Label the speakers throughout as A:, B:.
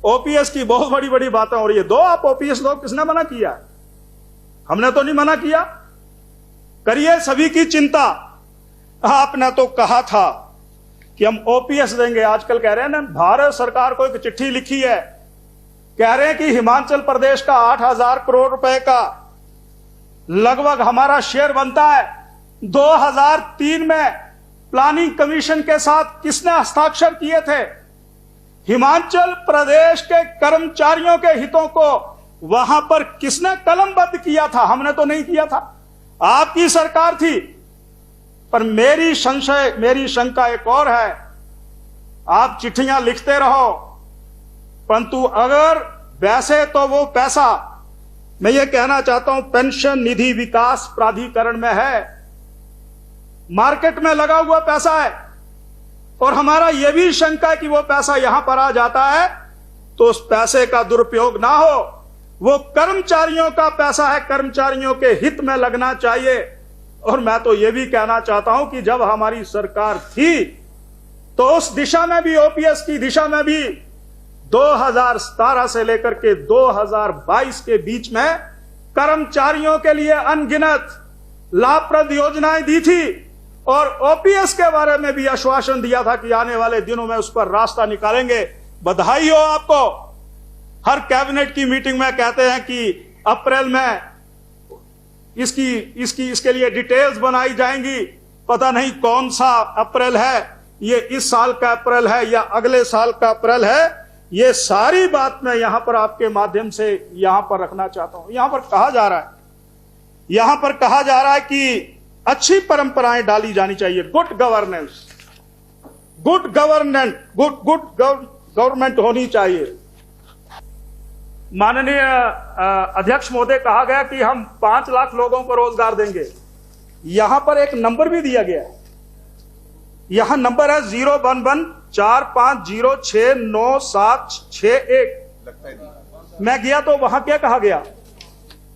A: OPS की बहुत बड़ी बड़ी बातें हो रही है। दो आप ओपीएस दो, किसने मना किया? हमने तो नहीं मना किया। करिए सभी की चिंता। आपने तो कहा था कि हम ओपीएस देंगे। आजकल कह रहे हैं ना, भारत सरकार को एक चिट्ठी लिखी है, कह रहे हैं कि हिमाचल प्रदेश का 8,000 करोड़ रुपए का लगभग हमारा शेयर बनता है। 2003 में प्लानिंग कमीशन के साथ किसने हस्ताक्षर किए थे? हिमाचल प्रदेश के कर्मचारियों के हितों को वहां पर किसने कलमबद्ध किया था? हमने तो नहीं किया था, आपकी सरकार थी। पर मेरी शंका एक और है। आप चिट्ठियां लिखते रहो, परंतु अगर वैसे तो वो पैसा, मैं ये कहना चाहता हूं, पेंशन निधि विकास प्राधिकरण में है, मार्केट में लगा हुआ पैसा है, और हमारा यह भी शंका है कि वो पैसा यहां पर आ जाता है तो उस पैसे का दुरुपयोग ना हो। वो कर्मचारियों का पैसा है, कर्मचारियों के हित में लगना चाहिए। और मैं तो यह भी कहना चाहता हूं कि जब हमारी सरकार थी तो उस दिशा में भी, ओपीएस की दिशा में भी 2017 से लेकर के 2022 के बीच में कर्मचारियों के लिए अनगिनत लाभप्रद योजनाएं दी थी, और ओपीएस के बारे में भी आश्वासन दिया था कि आने वाले दिनों में उस पर रास्ता निकालेंगे। बधाई हो आपको। हर कैबिनेट की मीटिंग में कहते हैं कि अप्रैल में इसके लिए डिटेल्स बनाई जाएंगी। पता नहीं कौन सा अप्रैल है, ये इस साल का अप्रैल है या अगले साल का अप्रैल है। ये सारी बात मैं यहां पर आपके माध्यम से यहां पर रखना चाहता हूं। यहां पर कहा जा रहा है कि अच्छी परंपराएं डाली जानी चाहिए, गुड गवर्नमेंट होनी चाहिए। माननीय अध्यक्ष महोदय, कहा गया कि हम 5 लाख लोगों को रोजगार देंगे। यहां पर एक नंबर भी दिया गया है, यहां नंबर है 011-4506961। मैं गया तो वहां क्या कहा गया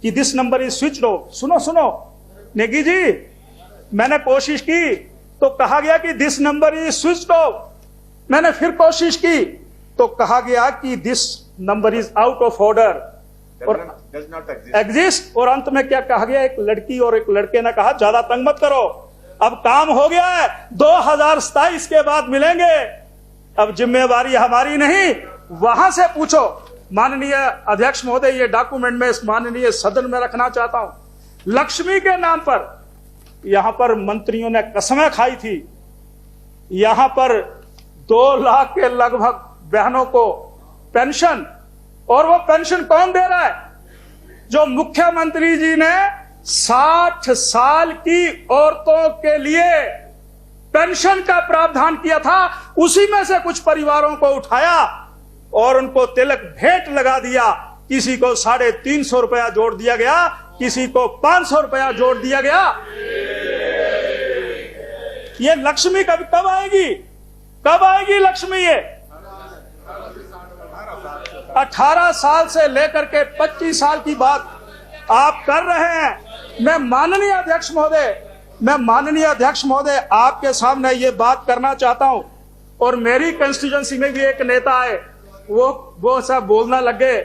A: कि this number is switched off. सुनो नेगी जी, मैंने कोशिश की तो कहा गया कि this number is switched off. मैंने फिर कोशिश की तो कहा गया कि this number is out of order और एग्जिस्ट। और अंत में क्या कहा गया? एक लड़की और एक लड़के ने कहा ज्यादा तंग मत करो, अब काम हो गया है, 2027 के बाद मिलेंगे, अब जिम्मेवारी हमारी नहीं, वहां से पूछो। माननीय अध्यक्ष महोदय, ये डॉक्यूमेंट में इस माननीय सदन में रखना चाहता हूं। लक्ष्मी के नाम पर यहां पर मंत्रियों ने कसमें खाई थी। यहां पर 2 लाख के लगभग बहनों को पेंशन, और वो पेंशन कौन दे रहा है? जो मुख्यमंत्री जी ने 60 साल की औरतों के लिए पेंशन का प्रावधान किया था, उसी में से कुछ परिवारों को उठाया और उनको तिलक भेंट लगा दिया। किसी को 350 रुपया जोड़ दिया गया, किसी को 500 रुपया जोड़ दिया गया। ये लक्ष्मी कब आएगी? कब आएगी लक्ष्मी? ये 18 साल से लेकर के 25 साल की बात आप कर रहे हैं। मैं माननीय अध्यक्ष महोदय आपके सामने ये बात करना चाहता हूं। और मेरी कंस्टिट्यूएंसी में भी एक नेता है, वो सब बोलना लगे,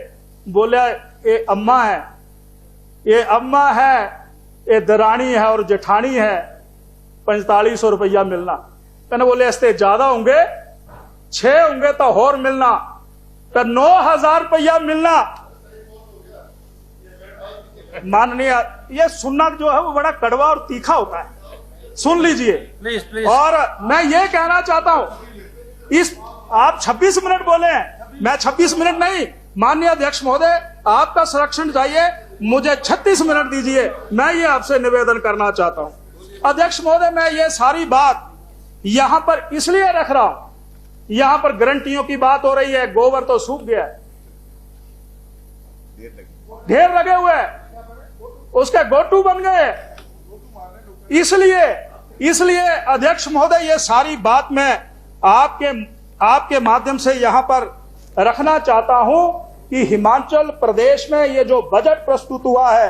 A: बोले ये अम्मा है, ये दरानी है और जेठानी है, 4500 रुपया मिलना। कहने बोले इससे ज्यादा होंगे, 6 होंगे तो और मिलना, तो 9000 रुपया मिलना। माननीय, ये सुनना जो है वो बड़ा कड़वा और तीखा होता है, सुन लीजिए प्लीज। और मैं ये कहना चाहता हूं, आप 26 मिनट बोले हैं, मैं 26 मिनट नहीं, माननीय अध्यक्ष महोदय आपका संरक्षण चाहिए, मुझे 36 मिनट दीजिए। मैं ये आपसे निवेदन करना चाहता हूं अध्यक्ष महोदय। मैं ये सारी बात यहां पर इसलिए रख रहा हूं, यहां पर गारंटियों की बात हो रही है, गोबर तो सूख गया है, ढेर लगे हुए हैं, उसके गोटू बन गए। इसलिए अध्यक्ष महोदय, ये सारी बात मैं आपके माध्यम से यहां पर रखना चाहता हूं कि हिमाचल प्रदेश में ये जो बजट प्रस्तुत हुआ है,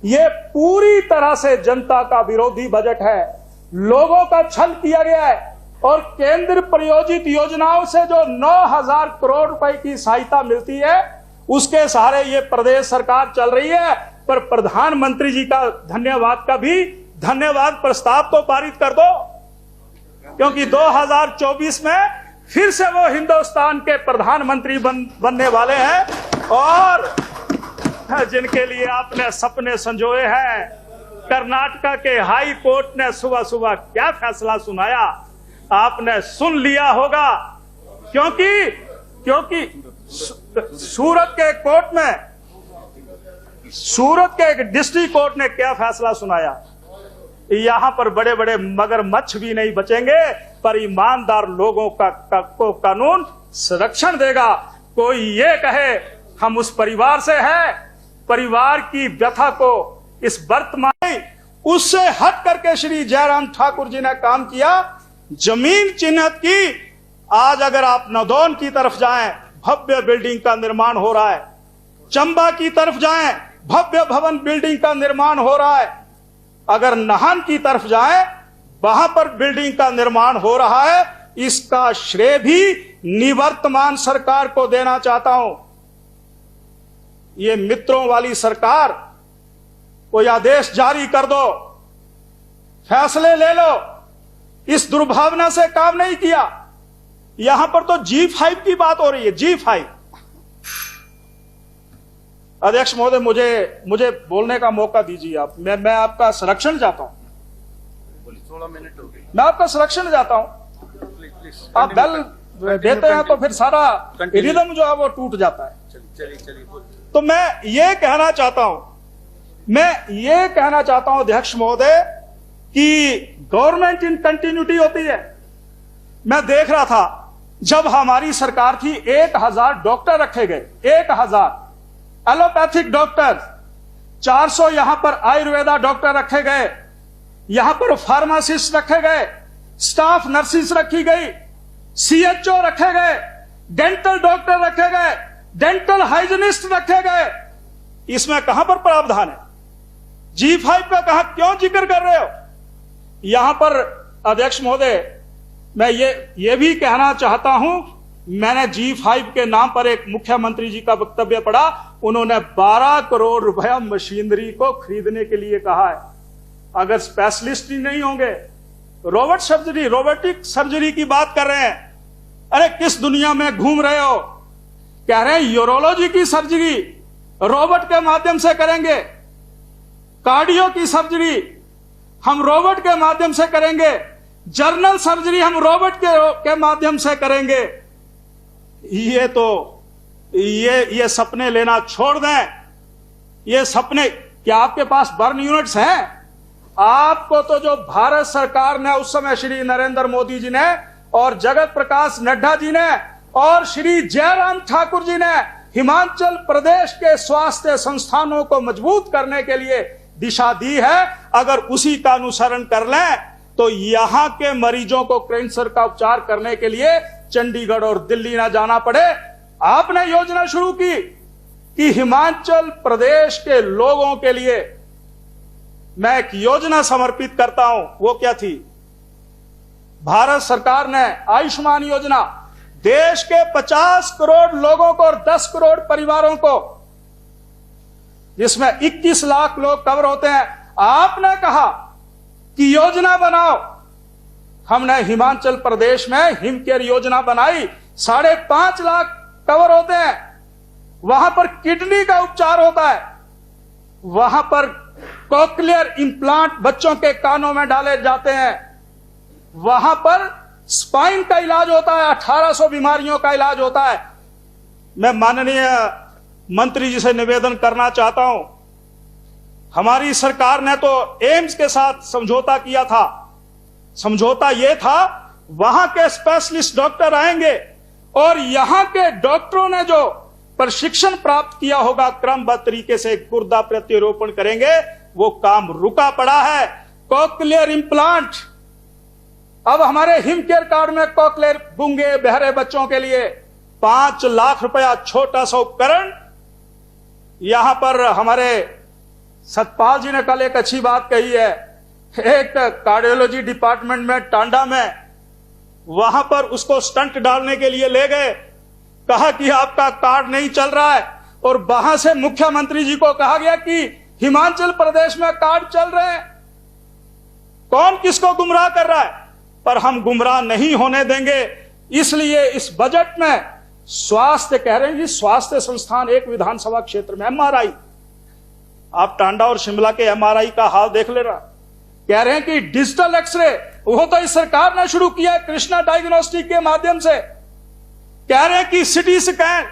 A: ये पूरी तरह से जनता का विरोधी बजट है। लोगों का छल किया गया है। और केंद्र प्रायोजित योजनाओं से जो 9,000 करोड़ रुपए की सहायता मिलती है, उसके सहारे ये प्रदेश सरकार चल रही है। पर प्रधानमंत्री जी का धन्यवाद प्रस्ताव तो पारित कर दो, क्योंकि 2024 में फिर से वो हिंदुस्तान के प्रधानमंत्री बनने वाले हैं। और जिनके लिए आपने सपने संजोए हैं, कर्नाटका के हाई कोर्ट ने सुबह सुबह क्या फैसला सुनाया, आपने सुन लिया होगा। क्योंकि सूरत के एक डिस्ट्रिक्ट कोर्ट ने क्या फैसला सुनाया, यहां पर बड़े बड़े मगरमच्छ भी नहीं बचेंगे, पर ईमानदार लोगों को कानून संरक्षण देगा। कोई ये कहे हम उस परिवार से है, परिवार की व्यथा को इस वर्तमान उससे हट करके श्री जयराम ठाकुर जी ने काम किया। जमीन चिन्हित की, आज अगर आप नदौन की तरफ जाएं, भव्य बिल्डिंग का निर्माण हो रहा है। चंबा की तरफ जाएं, भव्य भवन बिल्डिंग का निर्माण हो रहा है। अगर नाहन की तरफ जाएं, वहां पर बिल्डिंग का निर्माण हो रहा है। इसका श्रेय भी निवर्तमान सरकार को देना चाहता हूं। ये मित्रों वाली सरकार, कोई आदेश जारी कर दो, फैसले ले लो, इस दुर्भावना से काम नहीं किया। यहां पर तो G5 की बात हो रही है, G5। अध्यक्ष महोदय, मुझे बोलने का मौका दीजिए आप। मैं आपका संरक्षण चाहता हूं।
B: 16 मिनट हो गए।
A: मैं आपका संरक्षण चाहता हूं। आप बेल देते हैं तो फिर सारा रिदम जो है वो टूट जाता है।
B: चलिए
A: तो मैं ये कहना चाहता हूं अध्यक्ष महोदय कि गवर्नमेंट इन कंटिन्यूटी होती है। मैं देख रहा था जब हमारी सरकार थी 1000 डॉक्टर रखे गए, 1000 एलोपैथिक डॉक्टर, 400 यहां पर आयुर्वेदा डॉक्टर रखे गए, यहां पर फार्मासिस्ट रखे गए, स्टाफ नर्सिस रखी गई, CHO रखे गए, डेंटल डॉक्टर रखे गए, डेंटल हाइजीनिस्ट रखे गए। इसमें कहां पर प्रावधान है? G5 का क्यों जिक्र कर रहे हो? यहां पर अध्यक्ष महोदय, मैं ये भी कहना चाहता हूं, मैंने G5 के नाम पर एक मुख्यमंत्री जी का वक्तव्य पढ़ा। उन्होंने 12 करोड़ रुपया मशीनरी को खरीदने के लिए कहा है। अगर स्पेशलिस्ट ही नहीं होंगे, रोबोटिक सर्जरी की बात कर रहे हैं। अरे किस दुनिया में घूम रहे हो? कह रहे हैं यूरोलॉजी की सर्जरी रोबोट के माध्यम से करेंगे, कार्डियो की सर्जरी हम रोबोट के माध्यम से करेंगे, जर्नल सर्जरी हम रोबोट के माध्यम से करेंगे। ये सपने लेना छोड़ दें। ये सपने, क्या आपके पास बर्न यूनिट्स हैं? आपको तो जो भारत सरकार ने उस समय श्री नरेंद्र मोदी जी ने और जगत प्रकाश नड्डा जी ने और श्री जयराम ठाकुर जी ने हिमाचल प्रदेश के स्वास्थ्य संस्थानों को मजबूत करने के लिए दिशा दी है। अगर उसी का अनुसरण कर लें तो यहां के मरीजों को कैंसर का उपचार करने के लिए चंडीगढ़ और दिल्ली ना जाना पड़े। आपने योजना शुरू की कि हिमाचल प्रदेश के लोगों के लिए मैं एक योजना समर्पित करता हूं। वो क्या थी? भारत सरकार ने आयुष्मान योजना, देश के 50 करोड़ लोगों को और 10 करोड़ परिवारों को, जिसमें 21 लाख लोग कवर होते हैं। आपने कहा कि योजना बनाओ। हमने हिमाचल प्रदेश में हिमकेयर योजना बनाई, 5.5 लाख कवर होते हैं। वहां पर किडनी का उपचार होता है, वहां पर कोक्लियर इंप्लांट बच्चों के कानों में डाले जाते हैं, वहां पर स्पाइन का इलाज होता है, 1800 बीमारियों का इलाज होता है। मैं माननीय मंत्री जी से निवेदन करना चाहता हूं, हमारी सरकार ने तो एम्स के साथ समझौता किया था। समझौता यह था वहां के स्पेशलिस्ट डॉक्टर आएंगे और यहां के डॉक्टरों ने जो प्रशिक्षण प्राप्त किया होगा क्रमबद्ध तरीके से गुर्दा प्रत्यारोपण करेंगे। वो काम रुका पड़ा है। कोक्लियर इंप्लांट, अब हमारे हिमकेयर कार्ड में कोक्लियर गूंगे बहरे बच्चों के लिए 5 लाख रुपया छोटा सा उपकरण। यहां पर हमारे सतपाल जी ने कल एक अच्छी बात कही है। एक कार्डियोलॉजी डिपार्टमेंट में टांडा में वहां पर उसको स्टंट डालने के लिए ले गए, कहा कि आपका कार्ड नहीं चल रहा है, और वहां से मुख्यमंत्री जी को कहा गया कि हिमाचल प्रदेश में कार्ड चल रहे हैं। कौन किसको गुमराह कर रहा है? पर हम गुमराह नहीं होने देंगे। इसलिए इस बजट में स्वास्थ्य कह रहे हैं कि स्वास्थ्य संस्थान एक विधानसभा क्षेत्र में एमआरआई, आप टांडा और शिमला के एमआरआई का हाल देख ले रहा, कह रहे हैं कि डिजिटल एक्सरे वो तो इस सरकार ने शुरू किया है कृष्णा डायग्नोस्टिक के माध्यम से। कह रहे हैं कि सिटी स्कैन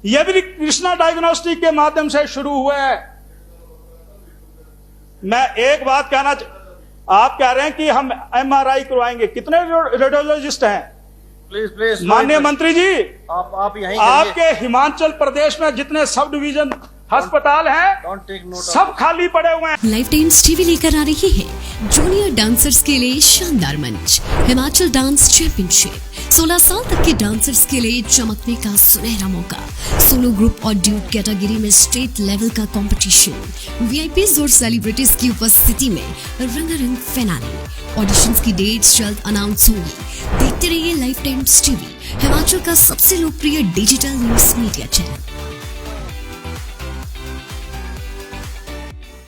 A: ये भी कृष्णा डायग्नोस्टिक के माध्यम से शुरू हुए हैं। मैं एक बात कहना, आप कह रहे हैं कि हम एमआरआई करवाएंगे, कितने रेडियोलॉजिस्ट हैं?
B: प्लीज
A: माननीय मंत्री जी,
B: आप यहीं
A: आपके हिमाचल प्रदेश में जितने सब डिवीजन अस्पताल हैं,
B: डोंट टेक नोट,
A: सब खाली पड़े हुए हैं।
C: लाइफ टाइम्स टीवी लेकर आ रही है जूनियर डांसर्स के लिए शानदार मंच, हिमाचल डांस चैंपियनशिप। 16 साल तक के डांसर्स के लिए चमकने का सुनहरा मौका, सोलो ग्रुप और ड्यूट कैटेगरी में स्टेट लेवल का कंपटीशन, वीआईपीज और सेलिब्रिटीज की उपस्थिति में रंगारंग फिनाले। ऑडिशंस की डेट्स जल्द अनाउंस होंगी। देखते रहिए लाइफ टाइम्स टीवी, हिमाचल का सबसे लोकप्रिय डिजिटल न्यूज मीडिया चैनल।